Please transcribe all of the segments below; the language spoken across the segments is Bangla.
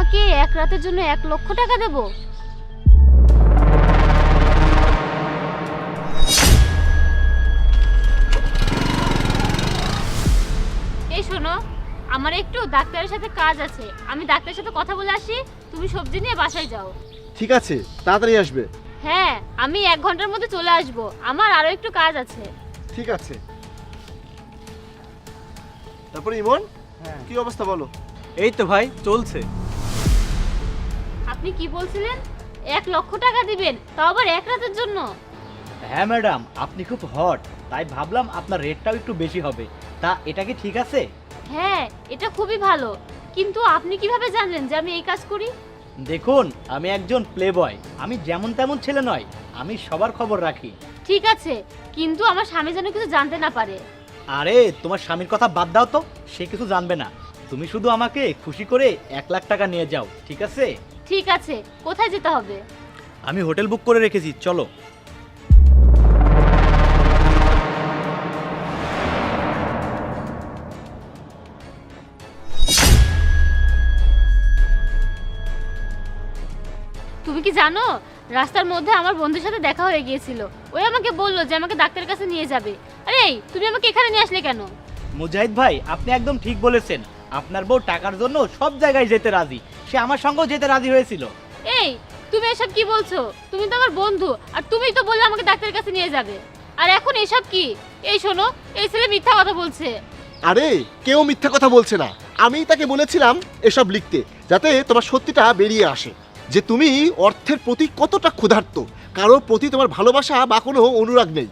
তোমাকে এক রাতের জন্য 1,00,000 টাকা দেব? এই শোনো, আমার একটু ডাক্তারের সাথে কাজ আছে, আমি ডাক্তারের সাথে কথা বলে আসি, তুমি সবজি নিয়ে বাসায় যাও। ঠিক আছে, তাড়াতাড়ি আসবে। হ্যাঁ, আমি 1 ঘন্টার মধ্যে চলে আসব, আমার আরো একটু কাজ আছে। ঠিক আছে। তারপরে ইমন, কি অবস্থা বলো? এই তো ভাই চলছে। আপনি কি বলছিলেন? 1,00,000 টাকা দিবেন, তাও আবার এক রাতের জন্য? হ্যাঁ ম্যাডাম, আপনি খুব হট, তাই ভাবলাম আপনার রেটটাও একটু বেশি হবে। তা এটা কি ঠিক আছে? হ্যাঁ, এটা খুবই ভালো, কিন্তু আপনি কিভাবে জানলেন যে আমি এই কাজ করি? দেখুন, আমি একজন প্লে বয়, আমি যেমন তেমন ছেলে নয়, আমি সবার খবর রাখি। ঠিক আছে, কিন্তু আমার স্বামী যেন কিছু জানতে না পারে। আরে তোমার স্বামীর কথা বাদ দাও তো, সে কিছু জানবে না। তুমি শুধু আমাকে খুশি করে 1,00,000 টাকা নিয়ে যাও, ঠিক আছে? ঠিক আছে, কোথায় যেতে হবে? আমি হোটেল বুক করে রেখেছি, চলো। তুমি কি জানো, রাস্তার মধ্যে আমার বন্ধুর সাথে দেখা হয়ে গিয়েছিল, ওই আমাকে বললো যে আমাকে ডাক্তারের কাছে নিয়ে যাবে। আরে এই, তুমি আমাকে এখানে নিয়ে আসলে কেন? মুজাহিদ ভাই, আপনি একদম ঠিক বলেছেন। আপনার বউ টাকার জন্য সব জায়গায় যেতে রাজি, সে আমার সঙ্গেও যেতে রাজি হয়েছিল। এই, তুমি এসব কি বলছো? তুমি তো আমার বন্ধু, আর তুমিই তো বললে আমাকে ডাক্তারের কাছে নিয়ে যাবে, আর এখন এসব কি? এই শোনো, এই ছেলে মিথ্যা কথা বলছে। আরে কেউ মিথ্যা কথা বলছে না, আমিই তাকে বলেছিলাম এসব লিখতে, যাতে তোমার সত্যিটা বেরিয়ে আসে, যে তুমি অর্থের প্রতি কতটা ক্ষুধার্ত, কারোর প্রতি তোমার ভালোবাসা বা কোনো অনুরাগ নেই।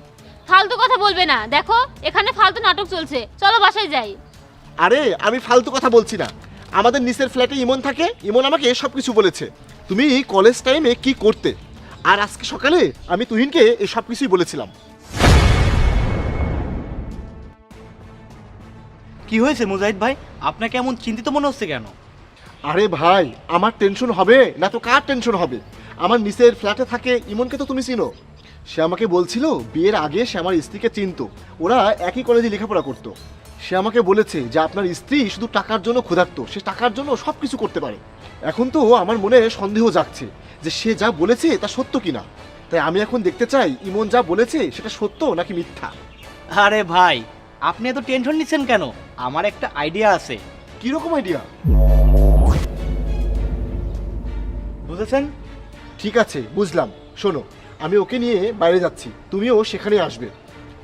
ফালতু কথা বলবে না, দেখো এখানে ফালতু নাটক চলছে, চলো বাসায় যাই। আরে আমি ফালতু কথা বলছি না, আমাদের নিচের ফ্ল্যাটে ইমন থাকে, ইমন আমাকে সব কিছু বলেছে তুমি কলেজ টাইমে কি করতে, আর আজকে সকালে আমি তুহিনকে এই সব কিছুই বলেছিলাম। কি হয়েছে মুজাহিদ ভাই, আপনাকে এমন চিন্তিত মনে হচ্ছে কেন? আরে ভাই, আমার টেনশন হবে না তো কার টেনশন হবে? আমার নিচের ফ্ল্যাটে থাকে ইমনকে তো তুমি চিনো, সে আমাকে বলছিল বিয়ের আগে সে আমার স্ত্রীকে চিনতো, ওরা একই কলেজে লেখাপড়া করতো। সে আমাকে বলেছে যে আপনার স্ত্রী শুধু টাকার জন্য ক্ষুধার্ত, সে টাকার জন্য সব কিছু করতে পারে। এখন তো আমার মনে সন্দেহ জাগছে যে সে যা বলেছে তা সত্য কিনা, তাই আমি এখন দেখতে চাই ইমন যা বলেছে সেটা সত্য নাকি মিথ্যা। আরে ভাই, আপনি এত টেনশন নিচ্ছেন কেন? আমার একটা আইডিয়া আছে। কিরকম আইডিয়া? বুঝেছেন? ঠিক আছে, বুঝলাম। শোনো, আমি ওকে নিয়ে বাইরে যাচ্ছি, তুমিও সেখানে আসবে।